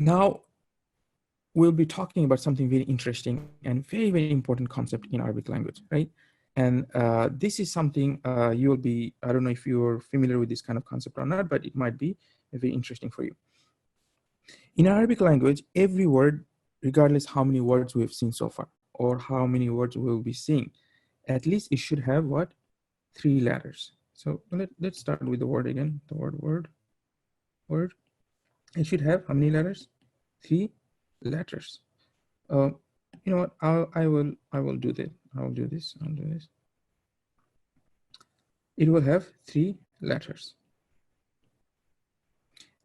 Now, we'll be talking about something very interesting and very, very important concept in Arabic language, right? And this is something you'll be, I don't know if you're familiar with this kind of concept or not, but it might be very interesting for you. In Arabic language, every word, regardless how many words we've seen so far, or how many words we'll be seeing, at least it should have what? 3 letters. So let's start with the word again, the word. It should have how many letters? 3 letters. Uh, you know what? I will do that. I'll do this. It will have 3 letters.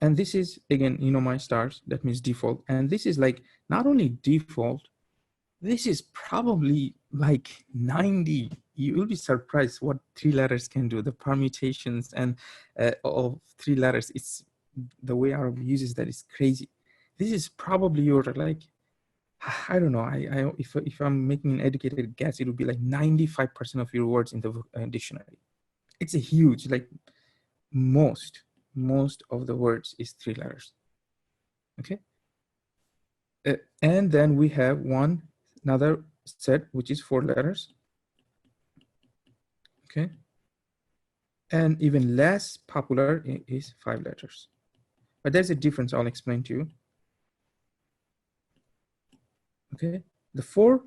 And this is again, you know, my stars. That means default. And this is like not only default. This is probably like 90. You will be surprised what 3 letters can do. The permutations and of 3 letters. It's the way Arab uses that is crazy. This is probably your like, I don't know. If I'm making an educated guess, it would be like 95% of your words in the dictionary. It's a huge, like most of the words is 3 letters. Okay. And then we have another set, which is 4 letters. Okay. And even less popular is 5 letters. But there's a difference I'll explain to you. Okay. The four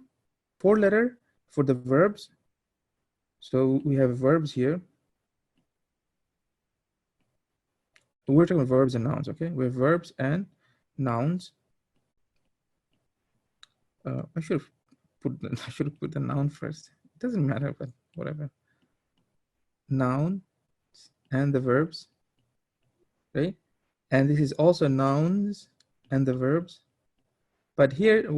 letter for the verbs. So we have verbs here. We're talking about verbs and nouns, okay? We have verbs and nouns. I should have put the noun first. It doesn't matter, but whatever. Noun and the verbs, right? And this is also nouns and the verbs. But here,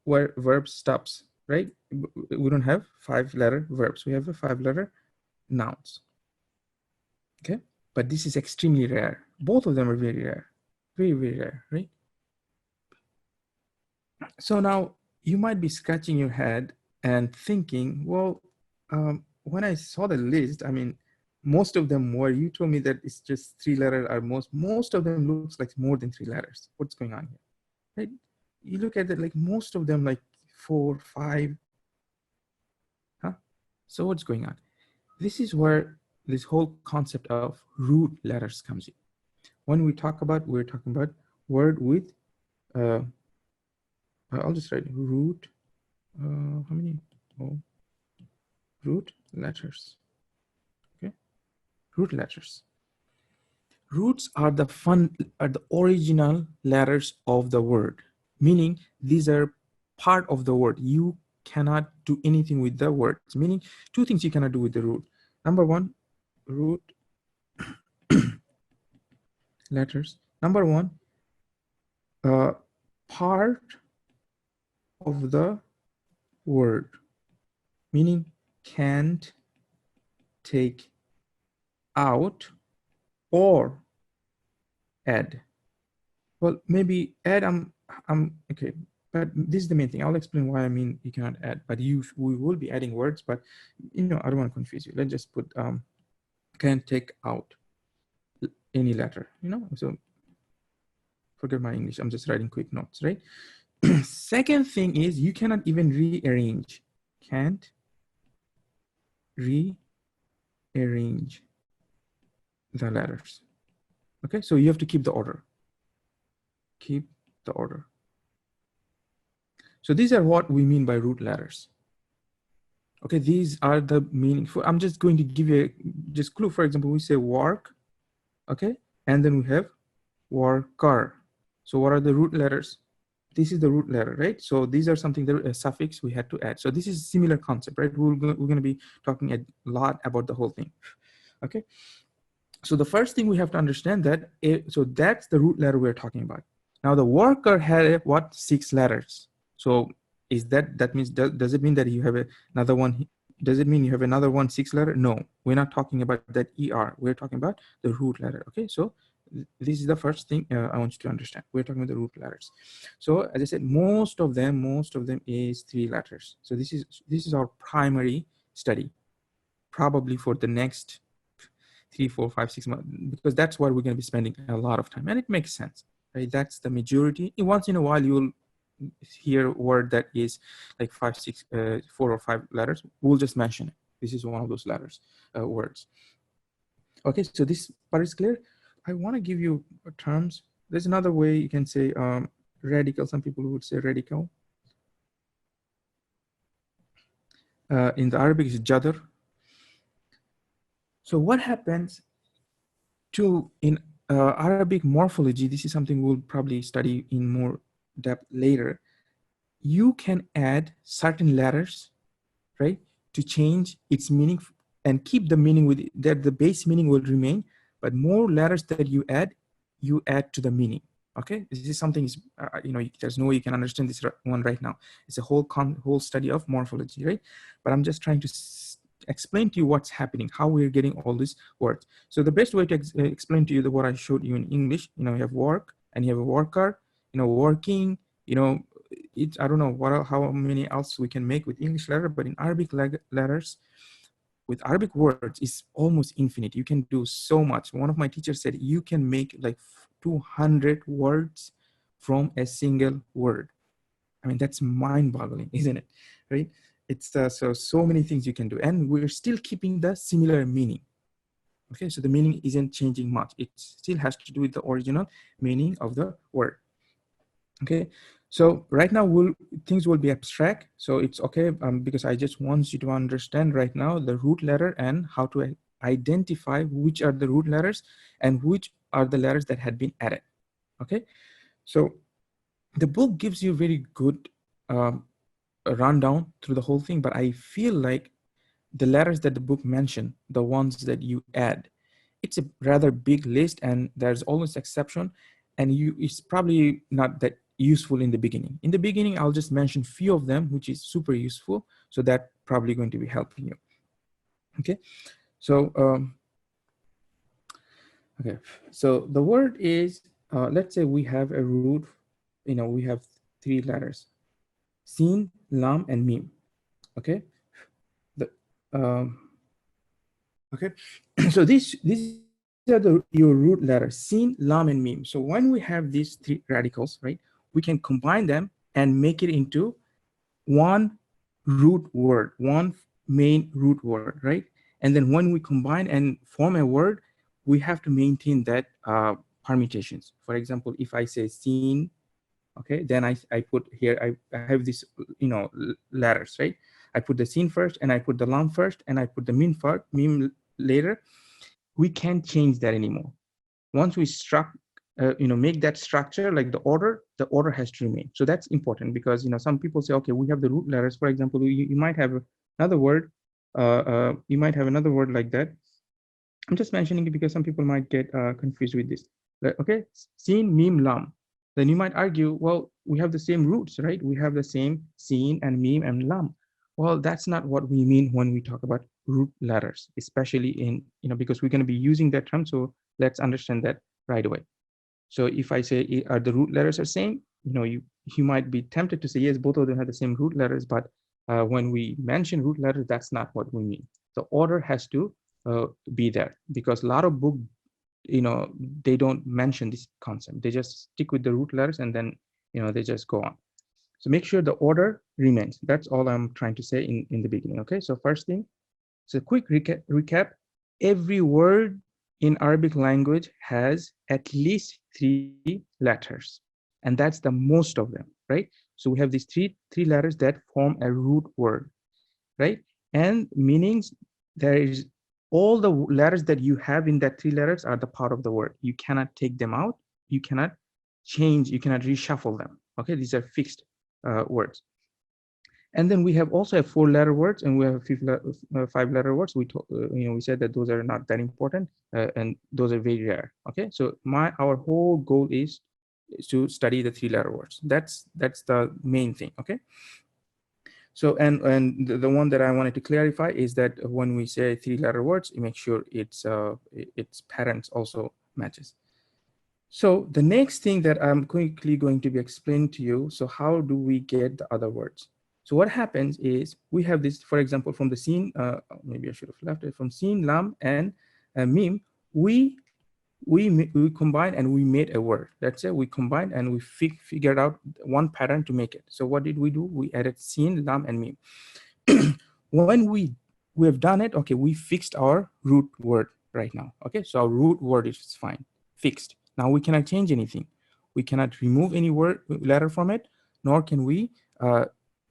where verbs stops, right? We don't have 5 letter verbs. We have a 5 letter nouns. Okay, but this is extremely rare. Both of them are very rare, very, very rare, right? So now you might be scratching your head and thinking, well, when I saw the list, I mean, most of them were, you told me that it's just 3 letters are most of them looks like more than 3 letters. What's going on here, right? You look at it, like most of them like 4, 5, huh? So what's going on? This is where this whole concept of root letters comes in. When we talk about, we're talking about word with, I'll just write root, how many? Oh, root letters, okay? Root letters. Roots are the original letters of the word, meaning these are part of the word. You cannot do anything with the words, meaning 2 things you cannot do with the root. Number 1, root letters. Number 1, part of the word, meaning can't take out or add. Well, maybe add, I'm okay, but this is the main thing. I'll explain why I mean you cannot add, but we will be adding words, but you know, I don't want to confuse you. Let's just put can't take out any letter, you know, so forget my English. I'm just writing quick notes, right? Second thing is you cannot even rearrange. Can't rearrange the letters. Okay, so you have to keep the order. Keep the order. So these are what we mean by root letters. Okay, these are the meaning. I'm just going to give you just clue. For example, we say work, okay, and then we have worker. So what are the root letters? This is the root letter, right? So these are something that a suffix we had to add. So this is a similar concept, right? We're going to be talking a lot about the whole thing. Okay. So the first thing we have to understand that, so that's the root letter we're talking about. Now the worker had what? 6 letters. So is that means, does it mean that you have another one? Does it mean you have another 6 letter? No, we're not talking about that ER. We're talking about the root letter. Okay. So this is the first thing I want you to understand. We're talking about the root letters. So as I said, most of them is 3 letters. So this is our primary study, probably for the next 3, 4, 5, 6 months, because that's where we're going to be spending a lot of time, and it makes sense. right? That's the majority. Once in a while, you'll hear a word that is like 4 or 5 letters. We'll just mention it. This is one of those letters, words. Okay, so this part is clear. I want to give you terms. There's another way you can say radical. Some people would say radical. In the Arabic is jadr. So what happens to in Arabic morphology, this is something we'll probably study in more depth later. You can add certain letters, right, to change its meaning and keep the meaning with it, that the base meaning will remain, but more letters that you add to the meaning. Okay, this is something is there's no way you can understand this one right now. It's a whole study of morphology, right? But I'm just trying to explain to you what's happening, how we're getting all these words. So the best way to explain to you what I showed you in English, you have work and you have a worker, working, I don't know how many else we can make with English letter, but in Arabic letters, with Arabic words, it's almost infinite. You can do so much. One of my teachers said you can make like 200 words from a single word. I mean, that's mind-boggling, isn't it? Right? It's so many things you can do, and we're still keeping the similar meaning. Okay, so the meaning isn't changing much. It still has to do with the original meaning of the word. Okay, so right now things will be abstract. So it's okay because I just want you to understand right now the root letter and how to identify which are the root letters and which are the letters that had been added. Okay, so the book gives you very good a rundown through the whole thing, but I feel like the letters that the book mentioned, the ones that you add, it's a rather big list, and there's always exception, and it's probably not that useful in the beginning. In the beginning, I'll just mention few of them, which is super useful, so that probably going to be helping you. Okay, so so the word is, let's say we have a root, we have 3 letters, sin, lam, and mim. Okay, okay, so these are your root letters, sin, lam, and mim. So when we have these 3 radicals, right, we can combine them and make it into one root word, one main root word, right? And then when we combine and form a word, we have to maintain that permutations. For example, if I say sin, okay, then I put here, I have this, letters, right? I put the sin first, and I put the lam first, and I put the mim later. We can't change that anymore. Once we make that structure, like the order has to remain. So that's important because, some people say, okay, we have the root letters. For example, you might have another word, like that. I'm just mentioning it because some people might get confused with this. Okay, sin, mim, lam. Then you might argue, well, we have the same roots, right? We have the same sin and mim and lam. Well, that's not what we mean when we talk about root letters, especially in, because we're going to be using that term. So let's understand that right away. So if I say, are the root letters the same? You might be tempted to say, yes, both of them have the same root letters, but when we mention root letters, that's not what we mean. The order has to be there, because a lot of books, they don't mention this concept. They just stick with the root letters, and then, they just go on. So make sure the order remains. That's all I'm trying to say in the beginning. Okay, so first thing, so quick recap. Every word in Arabic language has at least 3 letters, and that's the most of them, right? So we have these three letters that form a root word, right? And meanings, there is all the letters that you have in that 3 letters are the part of the word. You cannot take them out. You cannot change. You cannot reshuffle them. Okay, these are fixed words. And then we have also have 4-letter words, and we have 5-letter words. We we said that those are not that important, and those are very rare. Okay, so our whole goal is to study the 3-letter words. That's the main thing. Okay. So and the one that I wanted to clarify is that when we say 3-letter words, you make sure its patterns also matches. So the next thing that I'm quickly going to be explaining to you. So how do we get the other words? So what happens is we have this, for example, from the sin, maybe I should have left it, from sin, lam, and mim, we we combined and we made a word. Let's say we combined and we figured out one pattern to make it. So what did we do? We added sin, lam, and mim. When we have done it, okay, we fixed our root word right now. Okay, so our root word is fine, fixed. Now we cannot change anything. We cannot remove any word letter from it, nor can we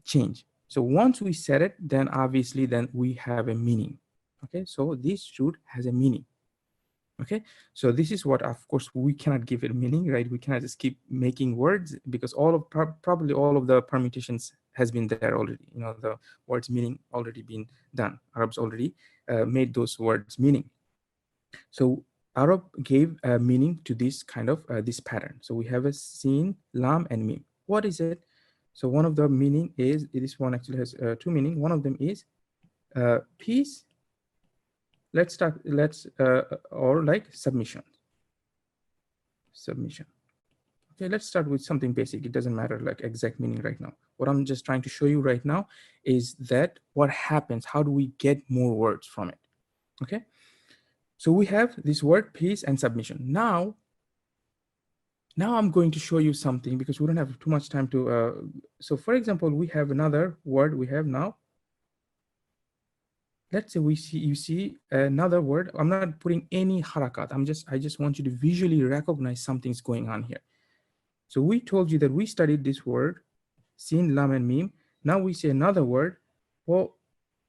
change. So once we set it, then obviously then we have a meaning. Okay, so this root has a meaning. Okay, so this is what, of course, we cannot give it meaning, right? We cannot just keep making words, because all of probably all of the permutations has been there already. You know, the words meaning already been done. Arabs already made those words meaning. So Arab gave a meaning to this kind of this pattern. So we have a sin, lam, and mim. What is it? So one of the meaning is, this one actually has two meaning. One of them is peace. Let's start. Or like submission. Submission. Okay, let's start with something basic. It doesn't matter like exact meaning right now. What I'm just trying to show you right now is that what happens, how do we get more words from it? Okay, so we have this word peace and submission. Now I'm going to show you something, because we don't have too much time to, so for example, we have another word we have now. Let's say you see another word. I'm not putting any harakat. I just want you to visually recognize something's going on here. So we told you that we studied this word, sin, lam, and mim. Now we see another word. Well,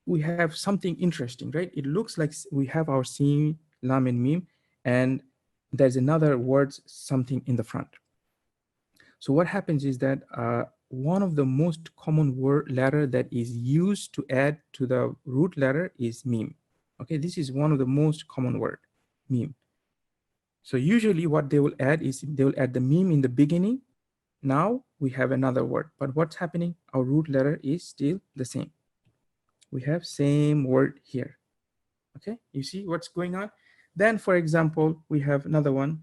we have something interesting, right? It looks like we have our sin, lam, and mim, and there's another word, something in the front. So what happens is that one of the most common word letter that is used to add to the root letter is mim. Okay, this is one of the most common word, mim. So usually what they will add is they will add the mim in the beginning. Now we have another word, but what's happening? Our root letter is still the same. We have same word here. Okay, you see what's going on? Then, for example, we have another one.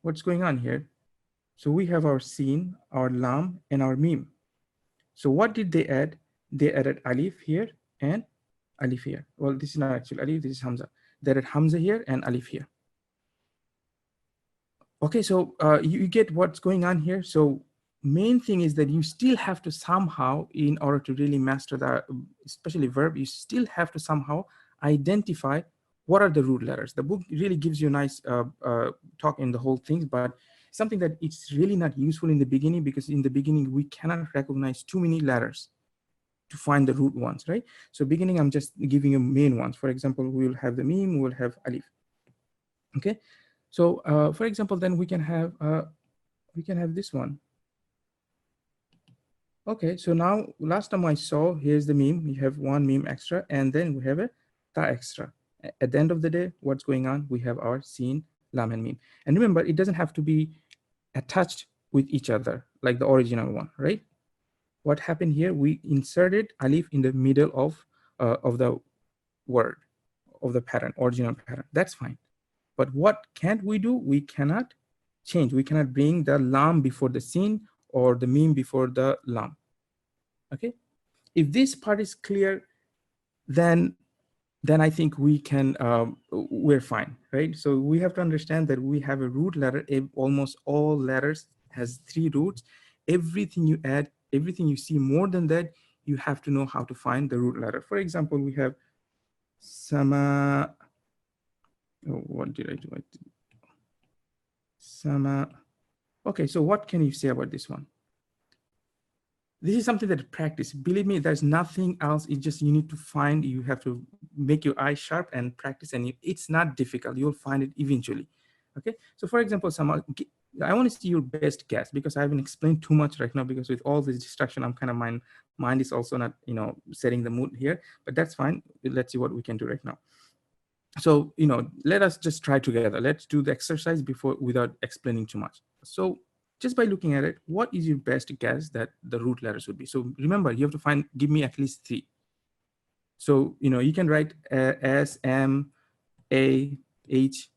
What's going on here? So we have our sin, our lam, and our mim. So what did they add? They added alif here and alif here. Well, this is not actually alif, this is hamza. They added hamza here and alif here. Okay, so you get what's going on here. So main thing is that you still have to somehow, in order to really master that, especially verb, you still have to somehow identify what are the root letters. The book really gives you a nice talk in the whole thing, but something that it's really not useful in the beginning, because in the beginning we cannot recognize too many letters to find the root ones, right? So beginning, I'm just giving you main ones. For example, we will have the mim, we'll have alif. Okay, so for example, then we can have this one. Okay, so now last time I saw, here's the meme. You have one meme extra, and then we have a ta extra. At the end of the day, what's going on? We have our sin, lam, and meme. And remember, it doesn't have to be attached with each other like the original one, right? What happened here? We inserted alif in the middle of the word, of the pattern, original pattern. That's fine. But what can't we do? We cannot change. We cannot bring the lam before the sin or the meme before the lam. Okay. If this part is clear, then I think we can, we're fine, right? So we have to understand that we have a root letter. Almost all letters has three roots. Everything you add, everything you see more than that, you have to know how to find the root letter. For example, we have sama. Oh, what did I do? Sama. Okay, so what can you say about this one? This is something that practice. Believe me, there's nothing else. It's just you need to find, you have to make your eyes sharp and practice, and it's not difficult. You'll find it eventually. Okay, so for example, I want to see your best guess, because I haven't explained too much right now, because with all this distraction, I'm kind of, mind is also not, setting the mood here, but that's fine. Let's see what we can do right now. So, let us just try together. Let's do the exercise without explaining too much. So just by looking at it, what is your best guess that the root letters would be? So remember, you have to give me at least three. So, you can write S, M, A, H.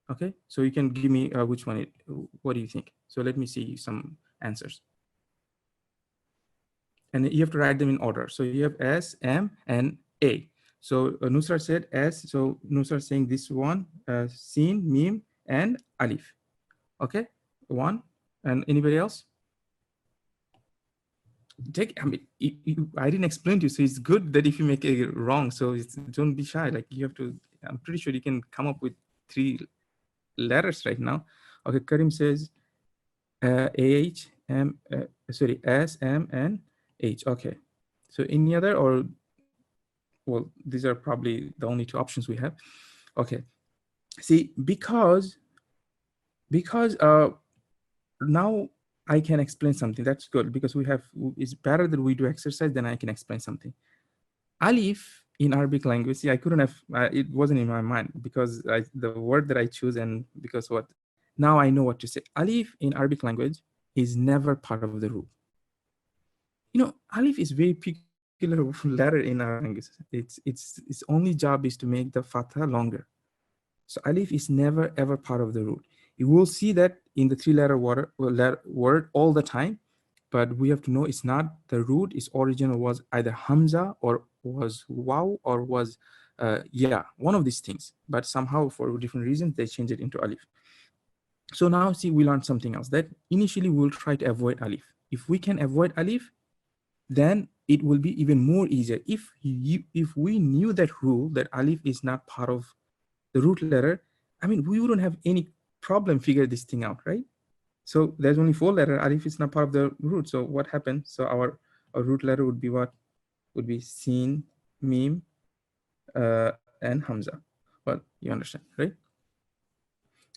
Okay, so you can give me which one, what do you think? So let me see some answers. And you have to write them in order. So you have S, M, and A. So Nusra said S. So Nusra saying this one, Sin, Mim, and Alif. Okay, one. And anybody else? I mean, I didn't explain to you, so it's good that if you make it wrong, so don't be shy. Like you have to. I'm pretty sure you can come up with 3 letters right now. Okay, Karim says AH, M, sorry, S, M, and H. Okay, so any other, or well, these are probably the only 2 options we have. Okay, see, because now I can explain something. That's good, because we have, it's better that we do exercise than I can explain something. Alif in Arabic language, see, I couldn't have, it wasn't in my mind, because the word that I choose, and because what, now I know what to say. Alif in Arabic language is never part of the root. You know, Alif is very peculiar letter in Arabic language. Its only job is to make the fatha longer. So Alif is never ever part of the root. You will see that in the 3-letter word all the time, but we have to know it's not the root. Its original was either Hamza or was Waw or was yeah, one of these things. But somehow for different reasons they change it into Alif. So now see, we learned something else, that initially we'll try to avoid Alif. If we can avoid Alif, then it will be even more easier. If we knew that rule, that Alif is not part of the root letter, I mean, we wouldn't have any problem figure this thing out, right? So there's only 4 letter, Alif is not part of the root. So what happens? So our root letter would be what? Would be Sin, Mim, and Hamza. Well, you understand, right?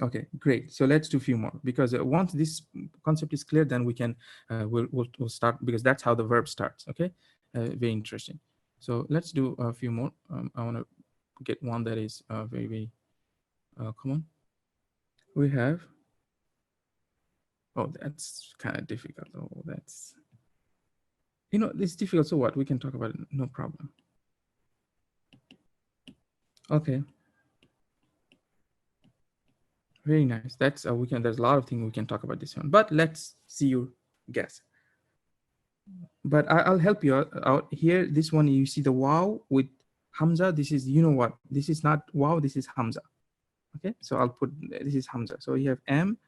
Okay, great. So let's do a few more, because once this concept is clear, then we can, we'll start, because that's how the verb starts, okay? Very interesting. So let's do a few more. I wanna get one that is very, very common. We have, oh, that's kind of difficult. Oh, that's, you know, it's difficult. So what? We can talk about it, no problem. Okay. Very nice. That's we can. There's a lot of things we can talk about this one. But let's see your guess. But I'll help you out here. This one, you see the wow with Hamza. This is, you know what? This is not wow. This is Hamza. Okay. So I'll put, this is Hamza. So you have M,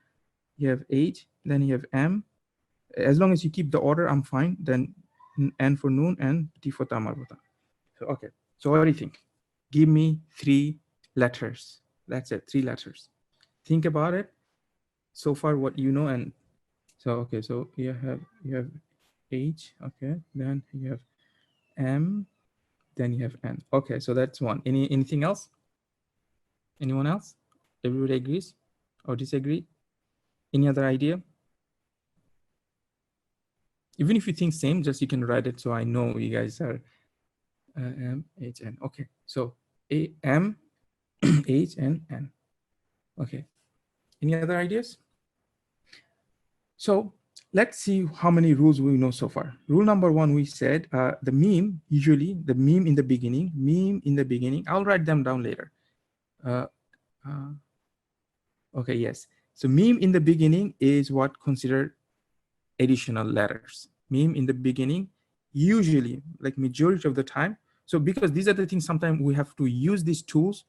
you have H, then you have M. As long as you keep the order, I'm fine. Then N for noon and T for ta marbuta. So okay. So what do you think? Give me 3 letters. That's it. 3 letters. Think about it. So far, what you know, and so okay. So you have H. Okay. Then you have M. Then you have N. Okay. So that's one. Anything else? Anyone else? Everybody agrees or disagree? Any other idea? Even if you think same, just you can write it so I know you guys are M, H, N. Okay. So A, M, H, and N. Okay. Any other ideas? So let's see how many rules we know so far. Rule number 1, we said the meme, usually the meme in the beginning, I'll write them down later. Okay, yes. So meme in the beginning is what considered additional letters. Meme in the beginning, usually, like majority of the time. So because these are the things, sometimes we have to use these tools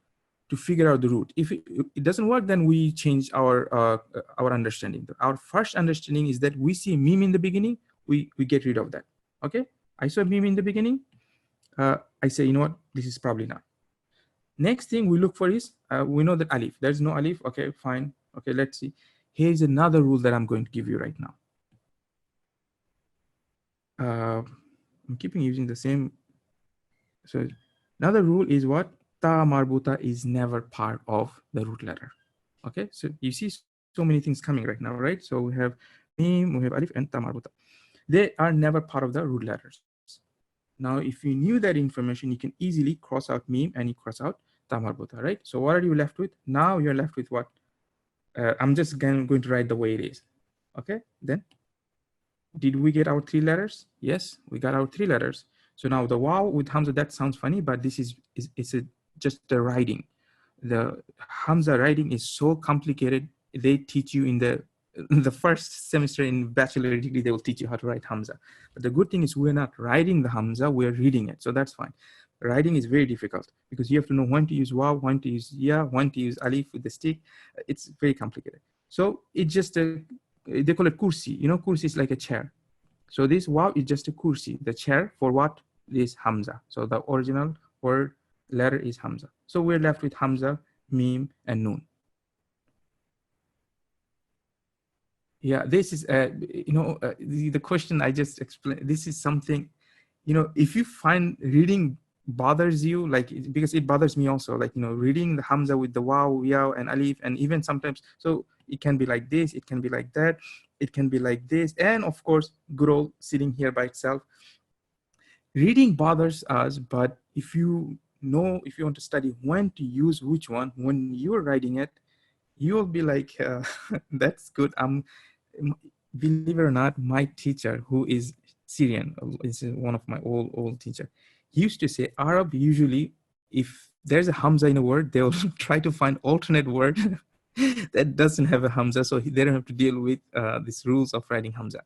to figure out the root. If it doesn't work, then we change our understanding. Our first understanding is that we see a meme in the beginning, we get rid of that. Okay, I saw a meme in the beginning. I say, you know what, this is probably not. Next thing we look for is, we know that Alif. There's no Alif. Okay, fine. Okay, let's see. Here's another rule that I'm going to give you right now. I'm keeping using the same. So another rule is what? Ta marbuta is never part of the root letter. Okay, so you see so many things coming right now, right? So we have mim, we have alif, and ta marbuta. They are never part of the root letters. Now, if you knew that information, you can easily cross out mim and you cross out ta marbuta, right? So what are you left with? Now you're left with what? I'm just going to write the way it is. Okay, then did we get our 3 letters? Yes, we got our 3 letters. So now the wow with Hamza, that sounds funny, but this is just the writing. The Hamza writing is so complicated. They teach you in the first semester in bachelor degree, they will teach you how to write Hamza. But the good thing is we're not writing the Hamza, we're reading it. So that's fine. writing is very difficult because you have to know when to use wow, when to use ya, when to use alif with the stick. It's very complicated. So it's just a, they call it kursi. You know, kursi is like a chair. So this wow is just a kursi, the chair for what? This hamza. So the original word letter is hamza. So we're left with hamza, mim, and noon. Yeah, this is, the question I just explained. This is something, if you find reading bothers you, like, because it bothers me also, like, reading the hamza with the wow, yaw, and alif, and even sometimes, so it can be like this, it can be like that, it can be like this, and of course, good old sitting here by itself. Reading bothers us, but if you want to study when to use which one, when you're writing it, you'll be like, that's good. Believe it or not, my teacher, who is Syrian, is one of my old teacher, he used to say Arab usually, if there's a hamza in a word, they'll try to find alternate word that doesn't have a hamza, so they don't have to deal with these rules of writing hamza.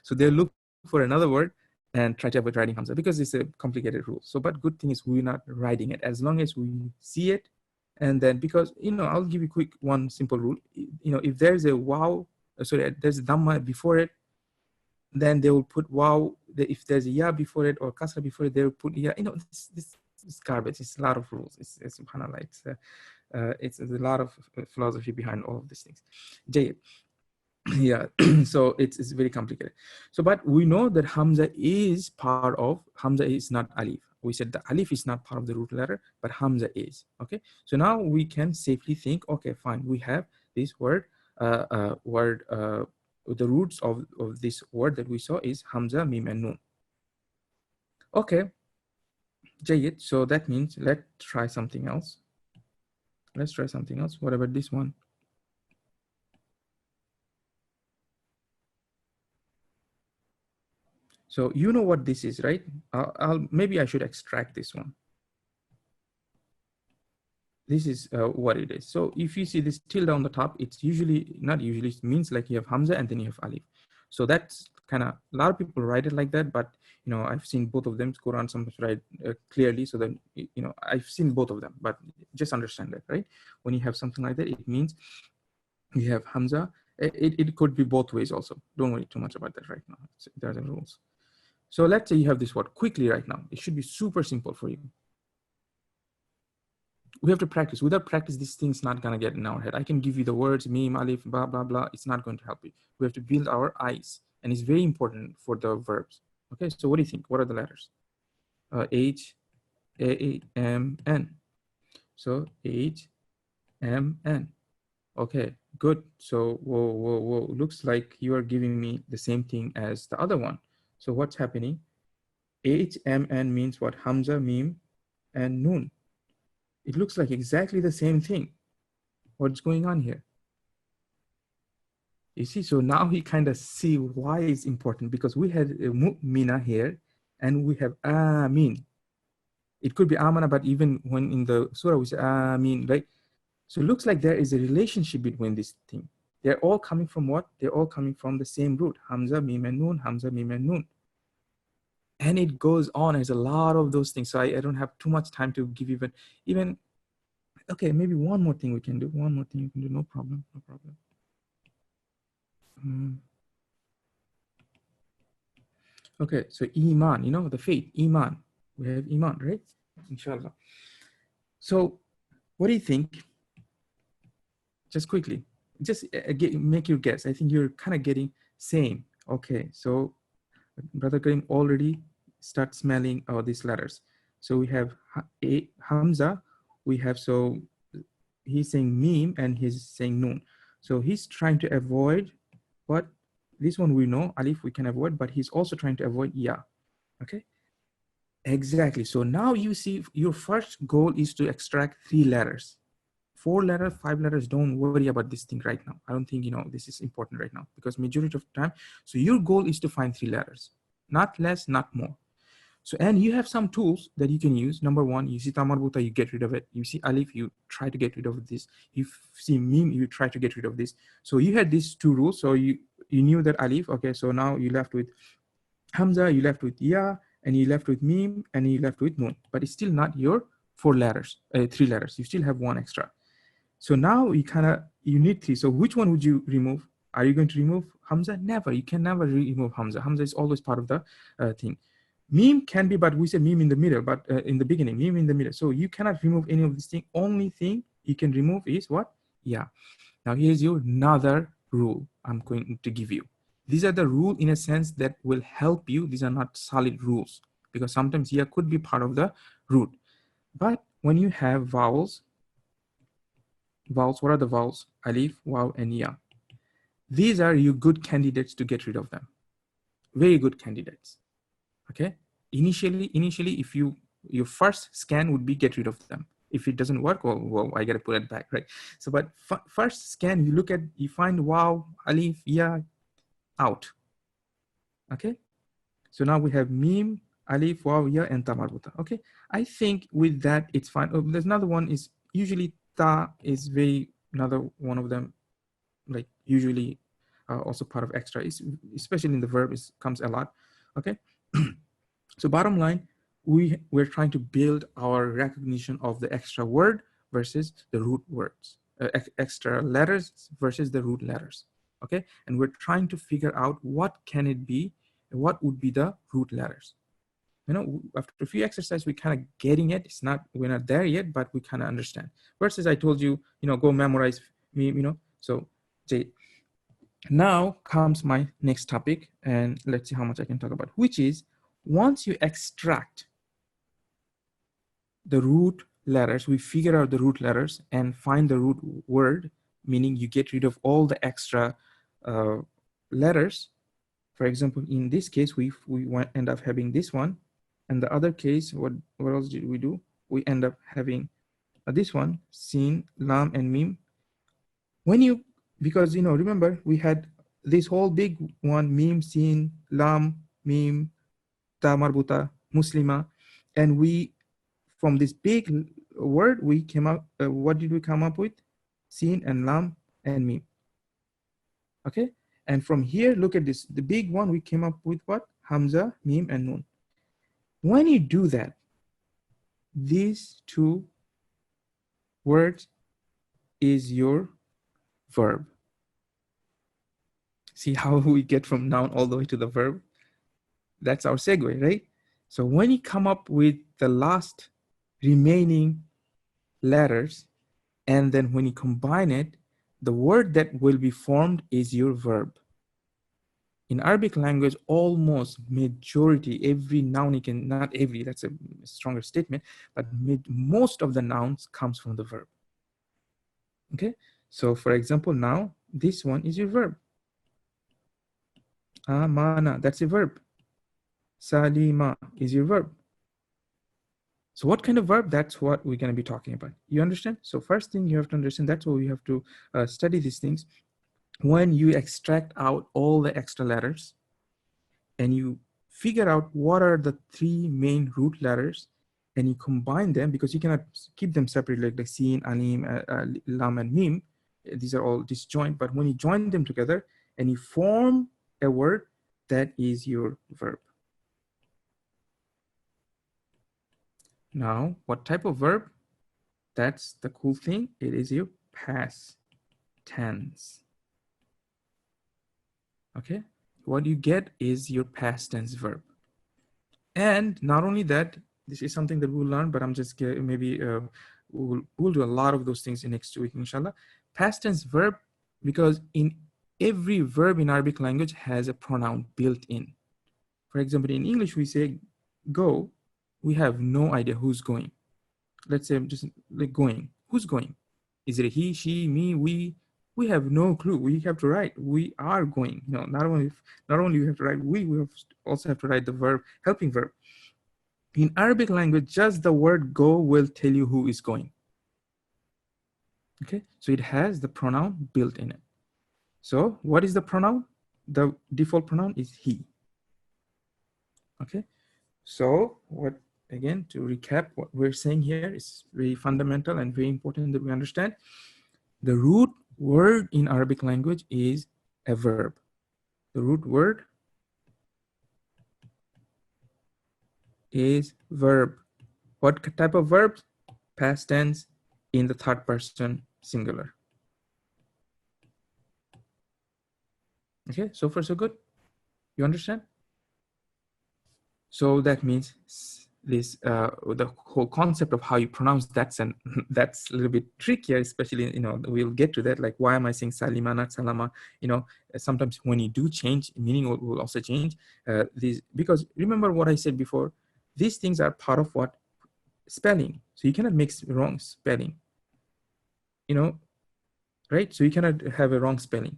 So they'll look for another word and try to avoid writing hamza because it's a complicated rule. So, but good thing is we're not writing it, as long as we see it. And then, because, I'll give you quick one simple rule. If there's a wow, there's a dhamma before it, then they will put wow. If there's a ya before it or kasra before it, they will put ya. This is garbage. It's a lot of rules. It's subhanallah. It's a lot of philosophy behind all of these things. Jayed. Yeah, so it's very complicated. So, but we know that hamza is not alif. We said the alif is not part of the root letter, but hamza is. Okay, so now we can safely think, okay, fine, we have this word, the roots of this word that we saw is hamza, mim, and nun. Okay, Jayid, so that means let's try something else. What about this one? So you know what this is, right? Maybe I should extract this one. This is what it is. So if you see this tilde on the top, it's not usually, it means like you have hamza and then you have alif. So that's kind of, a lot of people write it like that, but I've seen both of them. Quran sometimes write clearly, so that I've seen both of them, but just understand that, right? When you have something like that, it means you have hamza. It could be both ways also. Don't worry too much about that right now. There are the rules. So let's say you have this word quickly right now. It should be super simple for you. We have to practice. Without practice, this thing's not going to get in our head. I can give you the words, mim, alif, blah, blah, blah. It's not going to help you. We have to build our eyes. And it's very important for the verbs. Okay, so what do you think? What are the letters? H, A, M, N. So H, M, N. Okay, good. So, whoa. Looks like you are giving me the same thing as the other one. So what's happening? H, M, N means what? Hamza, mim, and nun. It looks like exactly the same thing. What's going on here? You see, so now we kind of see why it's important, because we had a mu'mina here and we have amin. It could be amana, but even when in the surah we say amin, right? So it looks like there is a relationship between this thing. They're all coming from what? They're all coming from the same root. Hamza, mim, and nun, Hamza, mim, and nun. And it goes on. There's a lot of those things. So I don't have too much time to give even, okay, maybe one more thing we can do. No problem. Okay, so iman, the faith, iman. We have iman, right? Inshallah. So what do you think? Just quickly, just make your guess. I think you're kind of getting same. Okay, so Brother Karim already start smelling these letters. So we have Hamza, we have, so he's saying mim and he's saying nun. So he's trying to avoid what? This one we know, alif we can avoid, but he's also trying to avoid ya. Okay, exactly. So now you see your first goal is to extract 3 letters. 4 letters, 5 letters, don't worry about this thing right now. I don't think, this is important right now, because majority of the time, so your goal is to find 3 letters, not less, not more. So, and you have some tools that you can use. Number 1, you see tamarbuta, you get rid of it. You see alif, you try to get rid of this. You see mim, you try to get rid of this. So you had these 2 rules. So you knew that alif. Okay, so now you left with hamza, you left with ya, and you're left with meme, and you're left with nun. But it's still not your 3 letters. You still have one extra. So now you need 3. So which one would you remove? Are you going to remove Hamza? Never. You can never remove Hamza. Hamza is always part of the thing. Meme can be, but we said meme in the middle, but in the beginning, meme in the middle. So you cannot remove any of these things. Only thing you can remove is what? Yeah. Now here's your another rule I'm going to give you. These are the rule in a sense that will help you. These are not solid rules because sometimes yeah could be part of the root. But when you have vowels, what are the vowels? Alif, waw, and ya. These are you good candidates to get rid of them. Very good candidates. Okay. Initially, if your first scan would be get rid of them. If it doesn't work, well, I gotta put it back, right? So, but first scan, you find waw, alif, ya, out. Okay. So now we have meme, alif, waw, ya, and ta marbuta. Okay. I think with that it's fine. Oh, there's another one is usually ta is another one of them, like usually also part of extra, especially in the verb, comes a lot. Okay. So bottom line, we're trying to build our recognition of the extra word versus the root words, extra letters versus the root letters. Okay. And we're trying to figure out what can it be, and what would be the root letters. After a few exercises, we're kind of getting it. We're not there yet, but we kind of understand. Versus I told you, go memorize me, So now comes my next topic, and let's see how much I can talk about, which is once you extract the root letters, we figure out the root letters and find the root word, meaning you get rid of all the extra letters. For example, in this case, we end up having this one. And the other case, what else did we do? We end up having this one, sin, lam, and mim. Because remember, we had this whole big one, mim, sin, lam, mim, ta marbuta, muslima, and from this big word, we came up, what did we come up with? Sin and lam and mim. Okay, and from here, look at this, the big one, we came up with what? Hamza, mim, and nun. When you do that, these 2 words is your verb. See how we get from noun all the way to the verb? That's our segue, right? So when you come up with the last remaining letters, and then when you combine it, the word that will be formed is your verb. In Arabic language, almost majority, every noun you can, not every, that's a stronger statement, but most of the nouns comes from the verb. Okay, so for example, now this one is your verb. Amana, that's a verb. Salima is your verb. So what kind of verb? That's what we're going to be talking about. You understand? So first thing you have to understand, that's why we have to study these things. When you extract out all the extra letters and you figure out what are the 3 main root letters and you combine them, because you cannot keep them separate like the sin, alim, lam, and mim. These are all disjoint, but when you join them together and you form a word, that is your verb. Now, what type of verb? That's the cool thing. It is your past tense. Okay, what you get is your past tense verb. And not only that, this is something that we'll learn, but I'm just maybe we'll do a lot of those things in next week, inshallah. Past tense verb, because in every verb in Arabic language has a pronoun built in. For example, in English, we say go, we have no idea who's going. Let's say I'm just like going. Who's going? Is it he, she, me, we? We have no clue. We have to write. We are going. Not only we have to write, we also have to write the verb, helping verb. In Arabic language, just the word go will tell you who is going. Okay, so it has the pronoun built in it. So what is the pronoun? The default pronoun is he. Okay, so again, to recap, what we're saying here is very fundamental and very important that we understand. The root word in Arabic language is a verb. The root word is verb. What type of verb? Past tense in the third person singular. Okay, so far so good. You understand? So that means this the whole concept of how you pronounce that's and that's a little bit trickier, especially, you know, we'll get to that, like why am I saying salima not salama, you know. Sometimes when you do change, meaning will also change. These, because remember what I said before, these things are part of what? Spelling. So you cannot make wrong spelling, you know, right? So you cannot have a wrong spelling.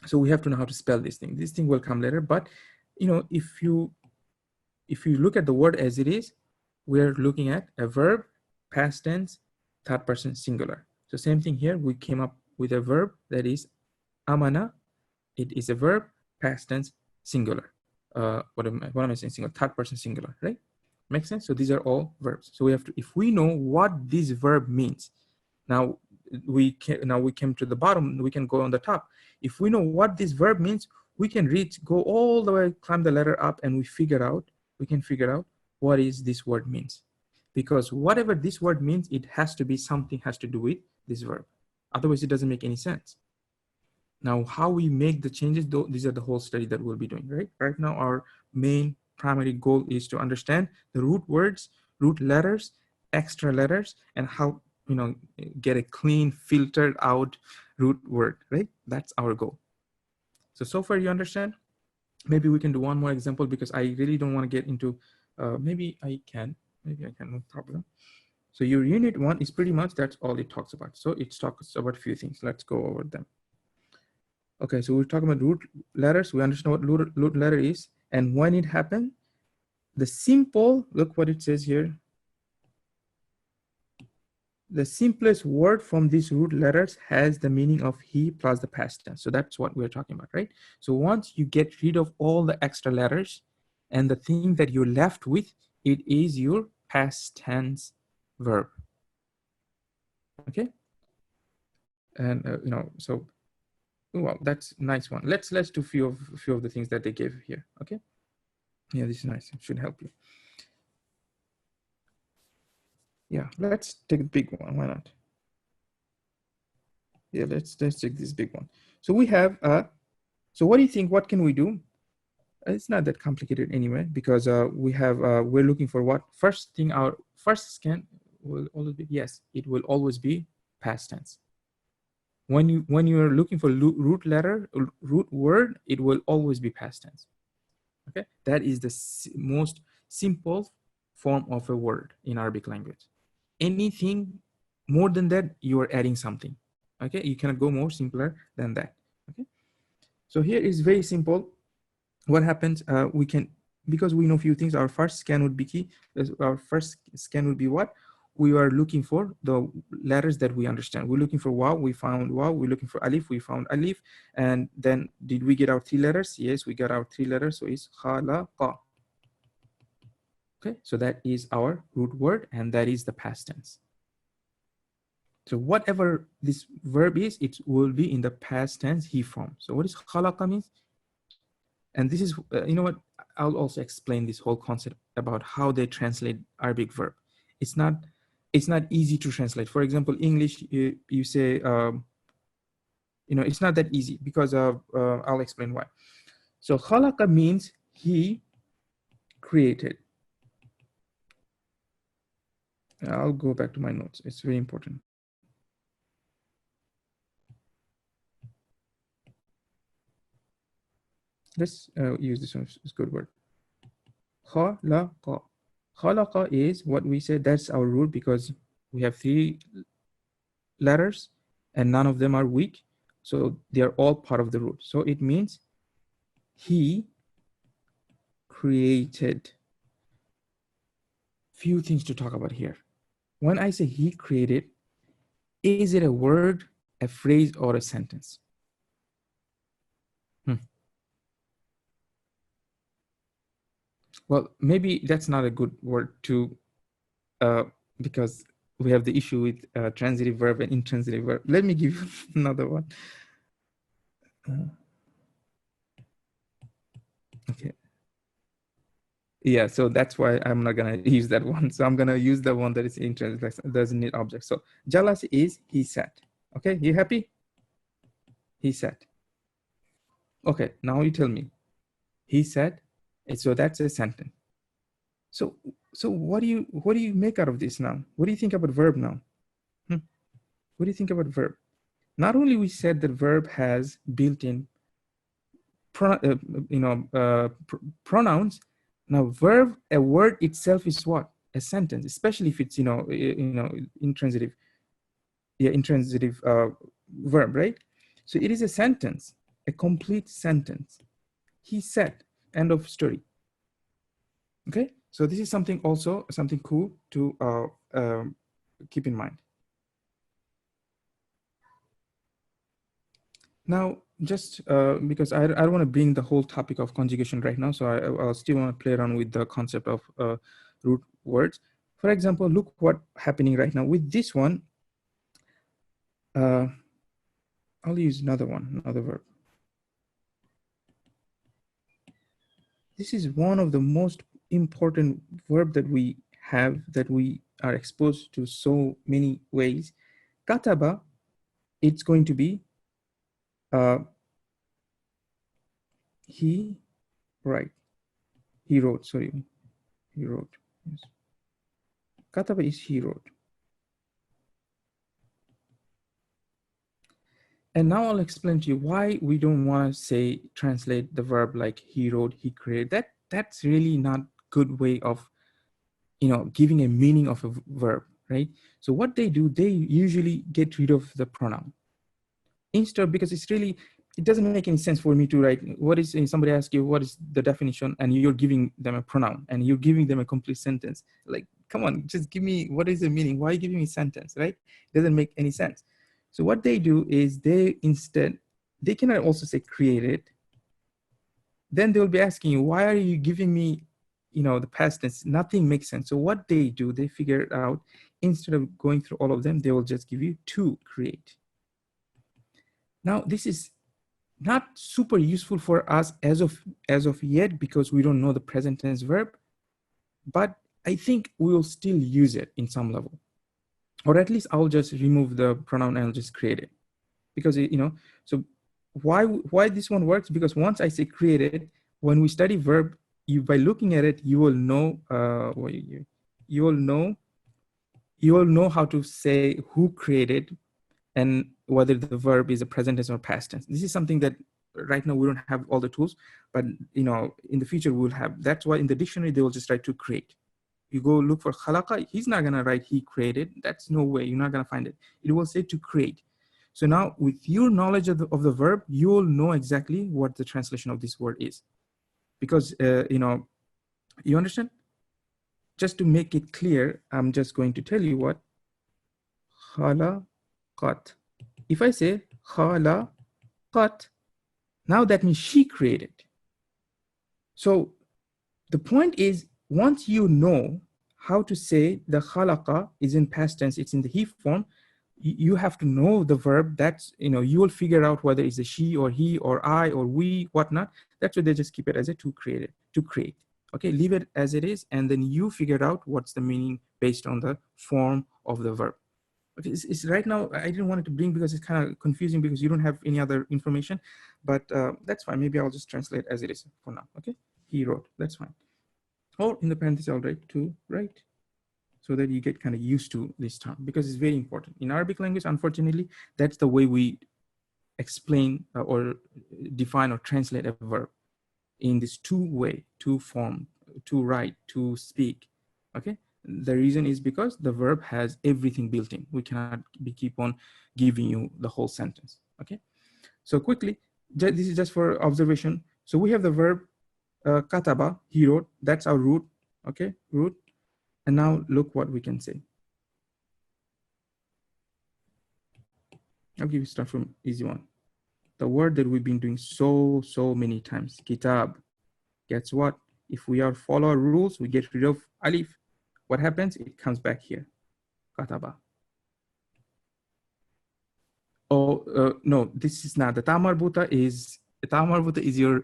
So we have to know how to spell this thing. This thing will come later, but you know, if you look at the word as it is, we're looking at a verb, past tense, third person singular. So same thing here, we came up with a verb that is amana. It is a verb, past tense, singular. What am I saying? Singular, third person singular, right? Makes sense? So these are all verbs. So we have to, if we know what this verb means, now we came to the bottom, we can go on the top. If we know what this verb means, we can go all the way, climb the ladder up, and we can figure out what is this word means. Because whatever this word means, it has to be something has to do with this verb. Otherwise, it doesn't make any sense. Now, how we make the changes, though, these are the whole study that we'll be doing, right? Right now, our main primary goal is to understand the root words, root letters, extra letters, and how, you know, get a clean, filtered out root word, right? That's our goal. So far you understand? Maybe we can do one more example, because I really don't want to get into, maybe I can, no problem. So your unit 1 is pretty much, that's all it talks about. So it talks about a few things. Let's go over them. Okay, so we're talking about root letters. We understand what root letter is. And when it happened, the simple, look what it says here. The simplest word from these root letters has the meaning of he plus the past tense. So that's what we're talking about, right? So once you get rid of all the extra letters, and the thing that you're left with, it is your past tense verb. Okay. And you know, so well, that's a nice one. Let's do few of the things that they gave here. Okay. Yeah, this is nice. It should help you. Yeah, let's take a big one. Why not? Yeah, let's take this big one. So we have so what do you think? What can we do? It's not that complicated anyway, because we have we're looking for what? First thing, our first scan will always be, yes, it will always be past tense. When you are looking for root letter, root word, it will always be past tense. Okay, that is the most simple form of a word in Arabic language. Anything more than that, you are adding something. Okay, you cannot go more simpler than that. Okay, so here is very simple. What happens? We can, because we know a few things. Our first scan would be key. Our first scan would be what? We are looking for the letters that we understand. We're looking for waw, we found waw. We're looking for alif, we found alif. And then did we get our 3 letters? Yes, we got our 3 letters. So it's khalaqa. Okay, so that is our root word, and that is the past tense. So whatever this verb is, it will be in the past tense he form. So what is khalaqa means? And this is, you know what, I'll also explain this whole concept about how they translate Arabic verb. It's not easy to translate. For example, English, you say, you know, it's not that easy, because of, I'll explain why. So khalaqa means he created. I'll go back to my notes. It's very important. Let's use this one. It's a good word. Khalaqa. Khalaqa is what we said. That's our root, because we have 3 letters and none of them are weak. So they are all part of the root. So it means he created. Few things to talk about here. When I say he created, is it a word, a phrase, or a sentence? Well, maybe that's not a good word to, because we have the issue with transitive verb and intransitive verb. Let me give you another one. Okay. Yeah, so that's why I'm not gonna use that one. So I'm gonna use the one that is intransitive, doesn't need object. So jealous is he said. Okay, you happy? He said. Okay, now you tell me. He said. So that's a sentence. So what do you make out of this now? What do you think about verb now? What do you think about verb? Not only we said that verb has built-in pronouns. Now verb, a word itself is what? A sentence, especially if it's intransitive. Yeah, intransitive verb, right? So it is a sentence, a complete sentence. He said, end of story. Okay, so this is something cool to keep in mind. Now, just because I don't want to bring the whole topic of conjugation right now, so I still want to play around with the concept of root words. For example, look what's happening right now with this one. I'll use another verb. This is one of the most important verb that we have, that we are exposed to so many ways. Kataba, it's going to be he wrote, sorry, he wrote. Yes. Kataba is he wrote. And now I'll explain to you why we don't want to say, translate the verb like he wrote, he created. That's really not good way of, giving a meaning of a verb, right? So what they do, they usually get rid of the pronoun. Instead, because it doesn't make any sense for me to write, somebody asks you, what is the definition? And you're giving them a pronoun and you're giving them a complete sentence. Like, come on, just give me, what is the meaning? Why are you giving me a sentence, right? It doesn't make any sense. So what they do is they cannot also say created. Then they will be asking you, why are you giving me, the past tense? Nothing makes sense. So what they do, they figure out, instead of going through all of them, they will just give you to create. Now, this is not super useful for us as of yet, because we don't know the present tense verb, but I think we will still use it in some level. Or at least I'll just remove the pronoun and I'll just create it. Because, so why this one works? Because once I say created, when we study verb, by looking at it, you will know, you will know how to say who created and whether the verb is a present tense or past tense. This is something that right now we don't have all the tools, but in the future we'll have. That's why in the dictionary they will just write to create. You go look for khalaqa, he's not gonna write he created. That's no way, you're not gonna find it. It will say to create. So now with your knowledge of the verb, you will know exactly what the translation of this word is. Because, you understand? Just to make it clear, I'm just going to tell you what khalaqat. If I say khalaqat, now that means she created. So the point is, once you know how to say the khalaqa is in past tense, it's in the he form, you have to know the verb. That's, you will figure out whether it's a she or he or I or we, whatnot. That's why they just keep it as a to create. Okay, leave it as it is, and then you figure out what's the meaning based on the form of the verb. Okay, it's right now, I didn't want it to bring because it's kind of confusing because you don't have any other information, but that's fine. Maybe I'll just translate as it is for now. Okay, he wrote, that's fine. Or in the parentheses, I'll write to write, so that you get kind of used to this term, because it's very important. In Arabic language, unfortunately, that's the way we explain or define or translate a verb, in this two-way, two form, to write, to speak. Okay, the reason is because the verb has everything built in. We cannot keep on giving you the whole sentence. Okay, so quickly, this is just for observation. So we have the verb kataba, he wrote. That's our root. Okay, root. And now look what we can say. I'll give you start from easy one. The word that we've been doing so many times, kitab. Guess what? If we are follow our rules, we get rid of alif. What happens? It comes back here, kataba. Oh, no, this is not. The ta marbuta is your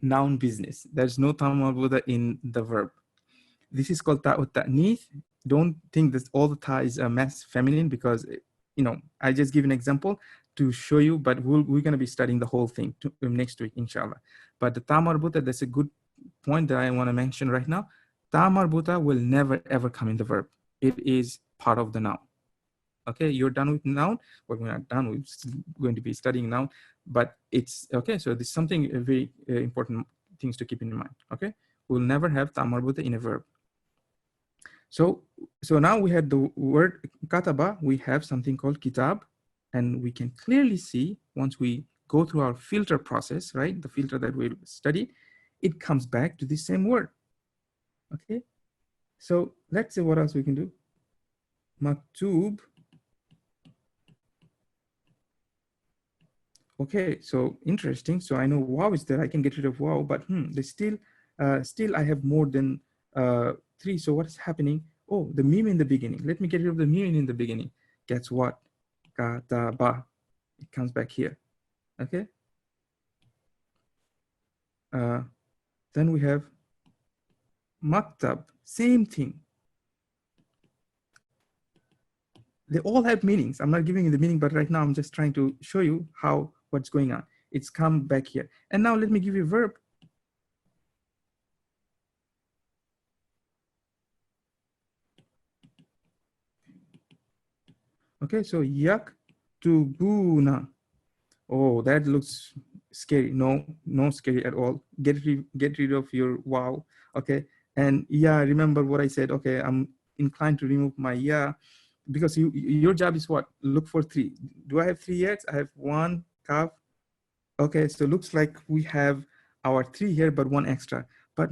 noun business. There's no ta marbuta in the verb. This is called ta'ut ta'nith. Don't think that all the ta is a mass feminine, because I just give an example to show you, but we're going to be studying the whole thing next week, inshallah. But the ta marbuta, that's a good point that I want to mention right now. Ta marbuta will never ever come in the verb. It is part of the noun. Okay, you're done with noun. Well, we're not done. We're going to be studying noun, but it's okay. So this is something very important things to keep in mind. Okay, we'll never have ta marbuta in a verb. So now we had the word kataba, we have something called kitab, and we can clearly see once we go through our filter process, right? The filter that we'll study, it comes back to the same word. Okay, so let's see what else we can do. Maktub. Okay, so interesting. So I know wow is there. I can get rid of wow, but they still I have more than 3. So what's happening? Oh, the meme in the beginning. Let me get rid of the meme in the beginning. Guess what? Kataba. It comes back here. Okay. Then we have maktab. Same thing. They all have meanings. I'm not giving you the meaning, but right now I'm just trying to show you what's going on. It's come back here. And now let me give you a verb. Okay, so yaktubuna. Oh, that looks scary. No scary at all. Get rid of your wow. Okay, and yeah, remember what I said. Okay, I'm inclined to remove my yeah, because your job is what? Look for 3. Do I have 3 yet? I have 1 calf. Okay, so looks like we have our 3 here, but 1 extra. But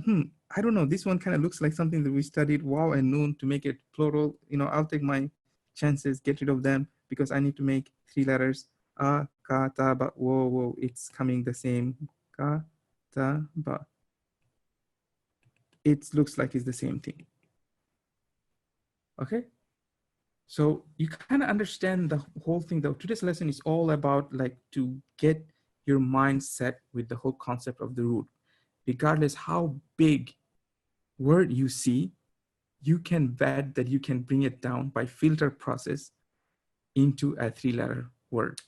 I don't know. This one kind of looks like something that we studied wow and noon to make it plural. I'll take my chances, get rid of them, because I need to make 3 letters. Kataba. Whoa, it's coming the same. Kataba. It looks like it's the same thing. Okay. So you kind of understand the whole thing, though. Today's lesson is all about like to get your mind set with the whole concept of the root. Regardless how big word you see, you can bet that you can bring it down by filter process into a 3-letter word.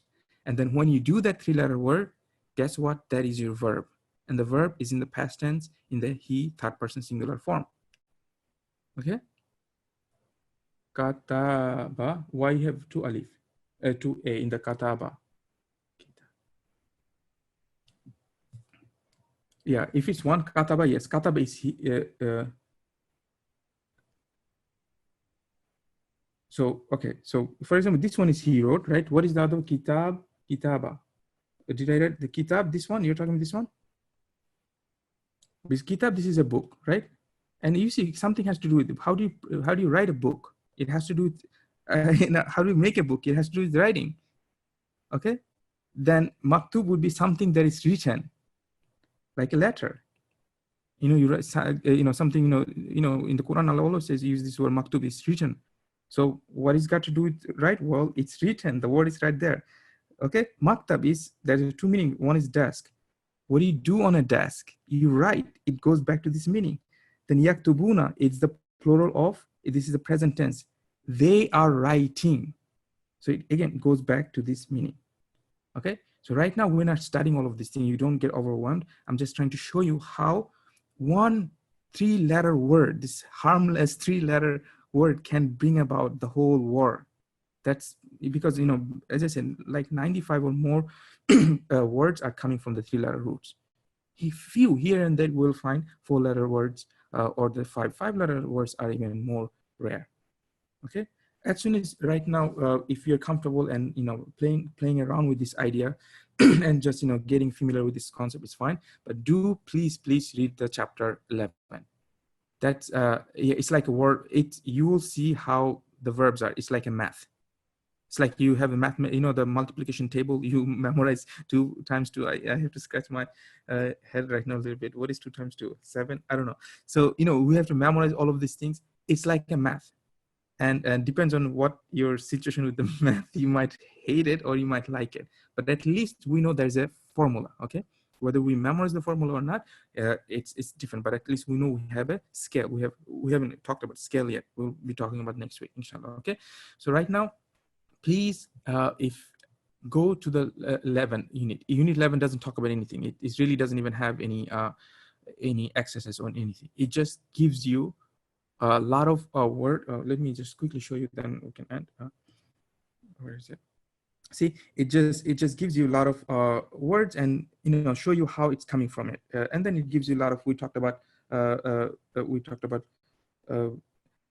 And then when you do that 3-letter word, guess what? That is your verb. And the verb is in the past tense in the he, 3rd person singular form. Okay? Kataba. Why you have 2 alif? 2 a in the kataba. Yeah, if it's 1 kataba, yes, kataba is so okay. So for example, this one is he wrote, right? What is the other? Kitab, kitaba. Did I write the kitab? This one? You're talking about this one? Because kitab, this is a book, right? And you see, something has to do with how do you write a book? It has to do with how do you make a book? It has to do with writing. Okay. Then maktub would be something that is written, like a letter. You write, something. In the Quran, Allah always says use this word maktub is written. So what is got to do with right? Well, it's written. The word is right there. Okay. Maktab is, there's 2 meanings. One is desk. What do you do on a desk? You write. It goes back to this meaning. Then yaktubuna, it's the plural of, this is the present tense. They are writing. So it again goes back to this meaning. Okay. So right now we're not studying all of this thing. You don't get overwhelmed. I'm just trying to show you how one 3-letter word, this harmless 3-letter word, can bring about the whole war. That's because, as I said, like 95 or more words are coming from the 3-letter roots. A few here and there will find 4-letter words, or the 5-letter words are even more rare. Okay. As soon as right now, if you're comfortable and playing around with this idea and just getting familiar with this concept is fine. But do please read the chapter 11. That's it's like a word. You will see how the verbs are. It's like a math. It's like you have a math, the multiplication table, you memorize 2 times 2. I have to scratch my head right now a little bit. What is 2 times 2? 7? I don't know. So, we have to memorize all of these things. It's like a math. And depends on what your situation with the math. You might hate it or you might like it. But at least we know there's a formula, okay? Whether we memorize the formula or not, it's different. But at least we know we have a scale. We haven't talked about scale yet. We'll be talking about next week, inshallah. Okay. So right now, please, if go to the 11 unit. Unit 11 doesn't talk about anything. It really doesn't even have any exercise on anything. It just gives you a lot of word. Let me just quickly show you, then we can end. Where is it? See, it just gives you a lot of words, and show you how it's coming from it, and then it gives you a lot of. We talked about.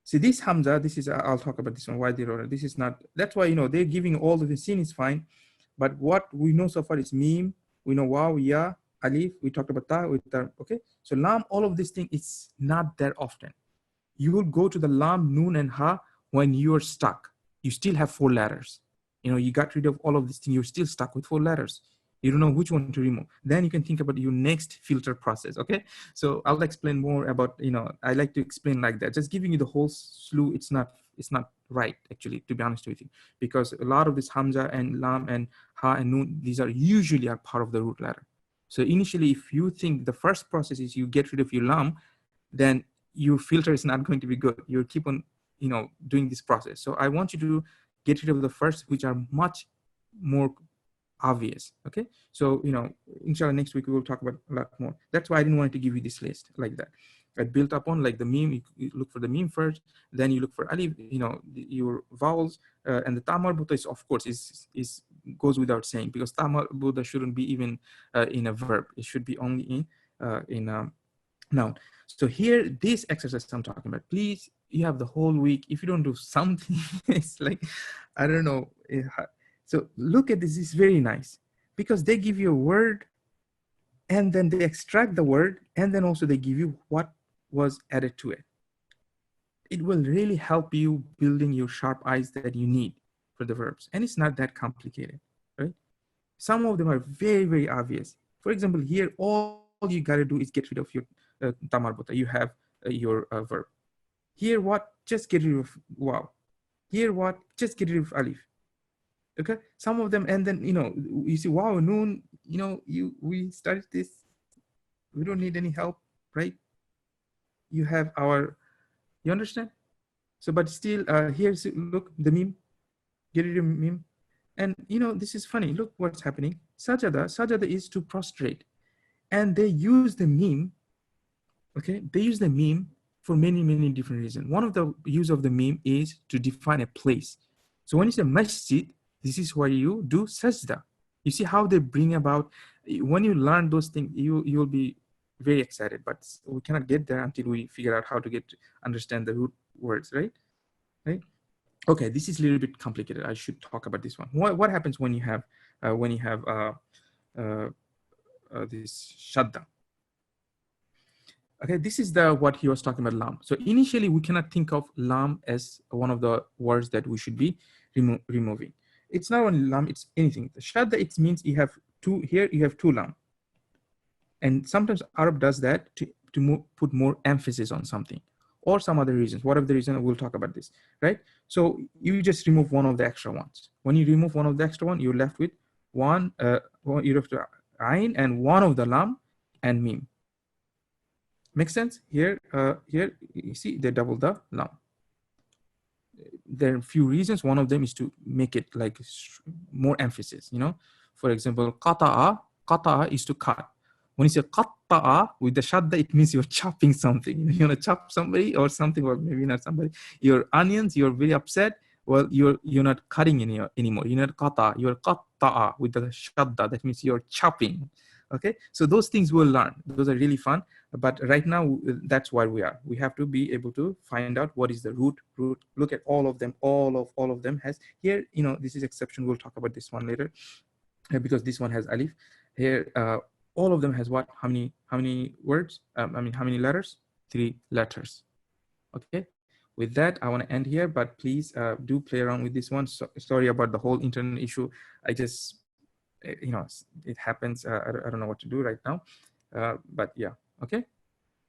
See, this Hamza, this is, I'll talk about this one, why they wrote it. This is not, that's why, they're giving all of the sin is fine. But what we know so far is meme, we know waw, ya, alif, we talked about ta, okay? So lam, all of this thing, it's not that often. You will go to the lam, noon, and ha when you're stuck. You still have 4 letters. You got rid of all of this thing, you're still stuck with 4 letters. You don't know which one to remove. Then you can think about your next filter process, okay? So I'll explain more about, I like to explain like that. Just giving you the whole slew, it's not right, actually, to be honest with you. Because a lot of this hamza and lam and ha and noon, these are usually part of the root letter. So initially, if you think the first process is you get rid of your lam, then your filter is not going to be good. You'll keep on, doing this process. So I want you to get rid of the first, which are much more obvious. Okay, so inshallah next week we will talk about a lot more. That's why I didn't want to give you this list like that. I built up on like the meme. You look for the meme first, then you look for alif, your vowels, and the ta marbuta is, of course, is goes without saying, because ta marbuta shouldn't be even in a verb. It should be only in noun. So here, this exercise I'm talking about, please, you have the whole week. If you don't do something, it's like, I don't know. So look at this, it's very nice, because they give you a word and then they extract the word, and then also they give you what was added to it. It will really help you building your sharp eyes that you need for the verbs. And it's not that complicated, right? Some of them are very, very obvious. For example, here, all you got to do is get rid of your tamarbuta. You have your verb. Here, what? Just get rid of wow. Here, what? Just get rid of alif. Okay, some of them, and then you see wow, noon, we started this, we don't need any help, right? You have you understand? So but still, here's, look, the meme, get rid of meme. And this is funny, look what's happening. Sajada is to prostrate, and they use the meme. Okay, they use the meme for many different reasons. One of the use of the meme is to define a place. So when you say masjid, this is where you do sajda. You see how they bring about, when you learn those things, you'll be very excited, but we cannot get there until we figure out how to understand the root words, right? Okay, this is a little bit complicated. I should talk about this one. What happens when you have this shadda? Okay, this is what he was talking about, lam. So initially, we cannot think of lam as one of the words that we should be removing. It's not only lam, it's anything. The shadda, it means you have two, here you have 2 lam. And sometimes Arab does that to put more emphasis on something, or some other reasons. Whatever the reason, we'll talk about this, right? So you just remove one of the extra ones. When you remove one of the extra one, you're left with one, you have to ayn and one of the lam and mim. Makes sense? Here, here you see they double the lam. There are a few reasons. One of them is to make it like more emphasis. For example, qata'a is to cut. When you say qatta'a with the shadda, it means you're chopping something. You want to chop somebody or something, or maybe not somebody. Your onions, you're very upset. Well, you're not cutting anymore. You're not qata'a. You're qatta'a with the shadda. That means you're chopping. Okay, so those things we'll learn. Those are really fun. But right now, that's where we are. We have to be able to find out what is the root. Look at all of them. All of them has here. This is exception. We'll talk about this one later, because this one has alif. Here, all of them has what? How many words? How many letters? 3 letters. Okay. With that, I want to end here. But please do play around with this one. Sorry about the whole internet issue. I just it happens. I don't know what to do right now, but yeah. Okay.